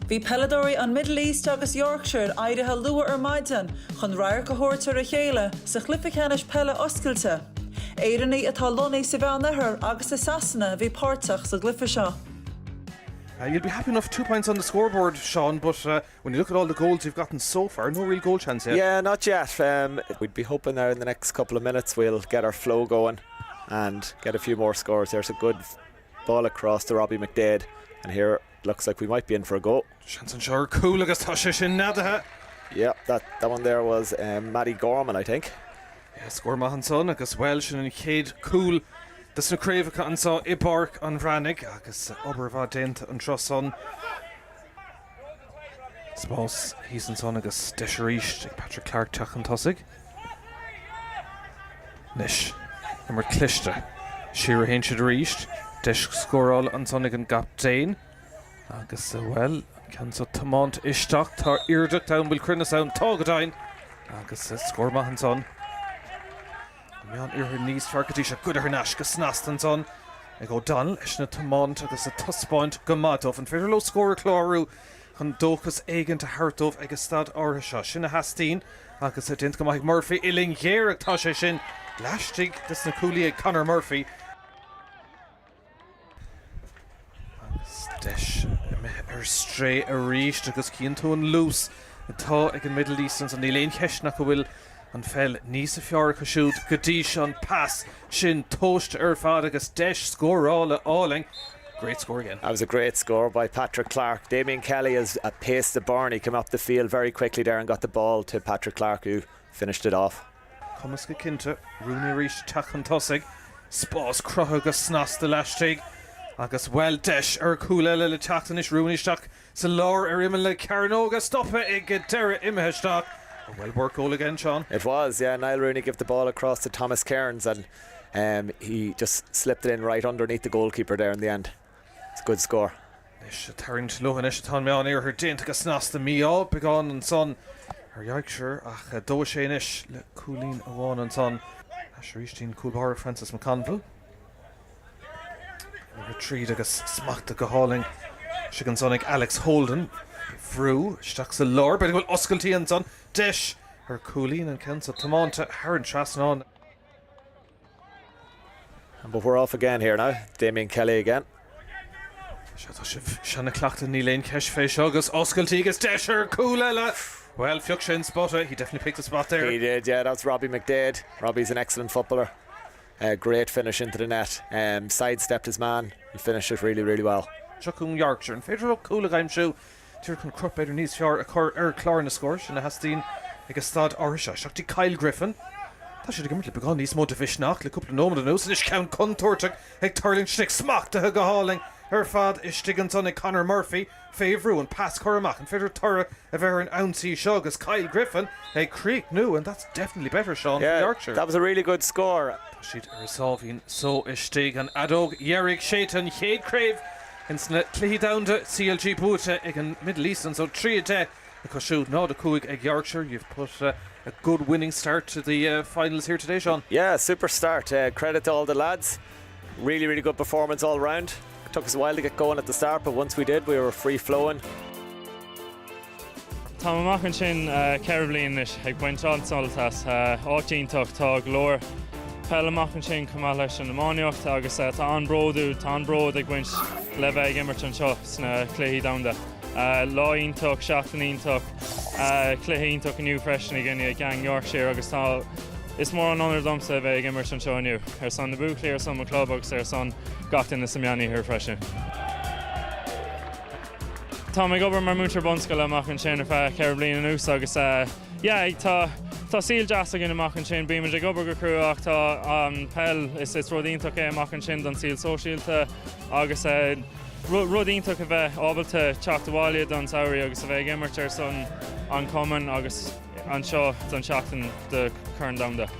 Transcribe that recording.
Bhí peladóirí an Middle East agus Yorkshire airithe lua ar maidan chun rair go háirtear a chéile sa chluificéanis pela oscailte. Éireannaí atá lonaí sa Meánoirthear agus sa Sasanna bhí páirteach sa gluife seo. You'll be happy enough 2 points on the scoreboard, Sean, but when you look at all the goals you've gotten so far, no real goal chance yet. Yeah, not yet. We'd be hoping now in the next couple of minutes we'll get our flow going and get a few more scores. There's a good ball across to Robbie McDade, and here looks like we might be in for a go. Shanson Shore, cool agus tá sé sin nadaithe. Yeah, that one there was Maddie Gorman, I think. Yeah, score mahan son agus Welsh and Cade cool. Dys na creifica an sa Ibark an Vranig agus oberfa dent an Trosson. Spás hís an son agus Desharíist Patrick Clark teach an tosig. Nish, immer cliste. Shira hen siad ríist. Desh scoráil an son an gap dain. Agus well, can so tamont isteach tar irdach down will crinna sound tágadain. Agus score mahan son. Meánoirthear níos farcatí se good ar nash go snast an son. Ag O'Donnell isna tamont agus a tuspáint go madómh an féidir lo scóir chlárú chun dóchas éigean ta hartómh agus stad áirithe seo. Sin a hastín agus a dint go maith Murphy iling héir ag tá sé sin leistigh dus na cúlaí ag Conor Murphy. Agus deis ar stré a ríist agus cían tú an lús atá ag an Middle East an ní léon cheisnach go bhfuil an fell níos a fiar go siúd go dtí an pass sin tóiste ar fad agus deis scórála áling. Great score again. That was a great score by Patrick Clark. Damien Kelly has paced the burn. He came up the field very quickly there and got the ball to Patrick Clark, who finished it off. Cumas go cinnte, Rooney ríist teach an tosig. Spás crutha agus snas de leistigh. Agus well deis ar cúla le teachtain is Rooney isteach sa lár ar imime le Caranóga stoppa ag deire imithe. A well work goal again, Sean. It was, yeah. Niall Rooney gave the ball across to Thomas Cairns and he just slipped it in right underneath the goalkeeper there in the end. It's a good score. Is tarring to lohan is tan Meánoirthear dint agus snasta míá began an son ar Yorkshire ach dó sé inis le cúlín amháin an son Asheríistín Coolbar Francis McConville. Retreat agus smachta go háling sigan son ag Alex Holden Frú isteach sa lár beidh bhfuil oscailtí an son deis ar cúlín an cen sa tamánta Haran Trasnán. But we're off again here now. Damien Kelly again. Shanna Clachtan ní léon ceis féis agus oscailtí agus deis ar cúla. Well, fiach sin spotta. He definitely picked a spot there. He did, yeah. That's Robbie McDade. Robbie's an excellent footballer. Great finish into the net. Sidestepped his man and finished it really, really well. Chuckung Yorkshire. And féidir cúla gaim siú. Tír chun crop beidir níos fear a chur ar chlár na scóir sin na hastín agus stad áirithe. Seachtaí Kyle Griffin. Tá sé gimmertli began níos mó de visnach le cúpla nómada nós is ceann contúirteach ag tarling snic smachta go háling ar fad is stigan son ag Conor Murphy féhrú an pass choramach and féidir tura a bheith an ouncí seo agus Kyle Griffin ag Creek new and that's definitely better, Sean, yeah, for Yorkshire. That was a really good score. She'd resolving so is stig an adog Yerrick Shaitan Chéad Crave in Clehi down to CLG Buaicphointí ag an Middle East and so 3 a day because shoot now the Cuig ag Yorkshire. You've put a good winning start to the finals here today, Sean. Yeah, super start. Credit to all the lads. Really, really good performance all round. It took us a while to get going at the start, but once we did, we were free flowing. Tá amach an sin ceithre bliain leis ag Buaicphointí soltas 18 tá glór pell amach an sin cumá leis an Meánoirtheach agus tá an bród ag buint le bheith ag immert an seo sna cluichí damda. Láiontóch, seachtaíntóch, cluichíontóch aniu freisin ag ag gang Yorkshire agus tá is mór an honor domsa bheith ag immert an seo aniu. Ar son na buachlaí ar son mo club agus ar son gachtain na Meánoirthear freisin. Tá ag obair mar mútar bonscail amach an sin ar feadh ceithre bliain anuas agus tá síl deas agin amach an sin bíime ag obair go cruú ach tá an pell is rudíntaach é amach an sin don síl sóisialta agus rudíntaach a bheith ábalta teachtaháile don saoirí agus a bheith ag immert ar son an cumann agus an seo don seachtain de chun damda.